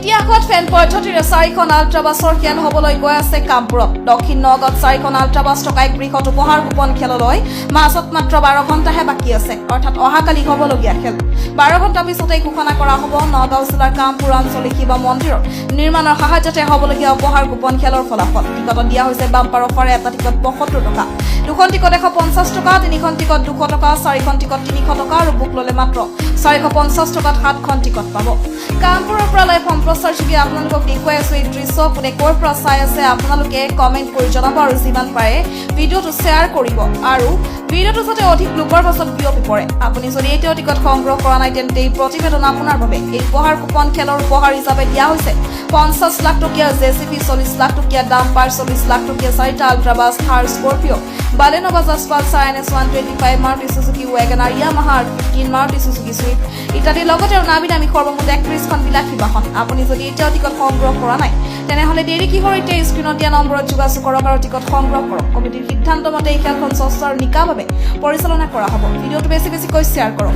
ইতিহাসত ফেন পদ্ধতিৰে 4খন আল্ট্ৰাবাছৰ খেল হ'বলৈ গৈ আছে কামপুৰত দক্ষিণ নগাঁৱত 4খন আল্ট্ৰাবাছ থকা এক বৃহৎ উপহাৰ কুপন খেললৈ মাজত মাত্ৰ 12 ঘণ্টাহে বাকী আছে অৰ্থাৎ অহাকালি হ'বলগীয়া খেল 12 ঘণ্টা পিছতে ঘোষণা কৰা হ'ব নগাঁও জিলাৰ কামপুৰ আঞ্চলিক শিৱ মন্দিৰৰ নিৰ্মাণৰ সাহায্যতে হ'বলগীয়া উপহাৰ কুপন খেলৰ ফলাফল টিকট দিয়া হৈছে বাম্পাৰ অফাৰে এটা টিকট 72 টকা দুখন টিকট 150 টকা তিনিখন টিকট 200 টকা চাৰিখন টিকট 300 টকা আৰু বুক ল'লে মাত্ৰ 450 টকাত 7খন টিকট পাব কামপুৰৰ পৰা লাইভ সম্প্ৰচাৰ যোগে আপোনালোকক দেখুৱাই আছো এই দৃশ্য কোনে ক'ৰ পৰা চাই আছে আপোনালোকে কমেন্ট কৰি জনাব আৰু যিমান পাৰে ভিডিঅ'টো শ্বেয়াৰ কৰিব আৰু ভিডিঅ'টো যাতে অধিক লোকৰ পাছত বিয়পি পৰে আপুনি যদি এতিয়াও টিকট সংগ্ৰহ কৰা নাই তেন্তে এই প্ৰতিবেদন আপোনাৰ বাবে এই উপহাৰ কুপন খেলৰ উপহাৰ হিচাপে দিয়া হৈছে 50 লাখ টকীয়া জেচিপি 40 লাখ টকীয়া ডাম্পাৰ 40 লাখ টকীয়া 4টা ultra bus Thar Scorpio Baleno Bajaj Pulsar NS 125 Maruti Suzuki Wagon R Yamaha 15 Maruti Suzuki Swift ইত্যাদি লগতে নামি দামী সৰ্বমুঠ 31খন বিলাসী বাহন আপুনি যদি এতিয়াও টিকট সংগ্ৰহ কৰা নাই তেনেহলে দেৰি কিহৰ এতিয়া স্ক্ৰীনত দিয়া নম্বৰত যোগাযোগ কৰক আৰু টিকট সংগ্ৰহ কৰক কমিটিৰ সিদ্ধান্ত মতে এই খেলখন স্বচ্ছ আৰু নিকাভাৱে পৰিচালনা কৰা হ'ব ভিডিঅ'টো বেছি বেছিকৈ শ্বেয়াৰ কৰক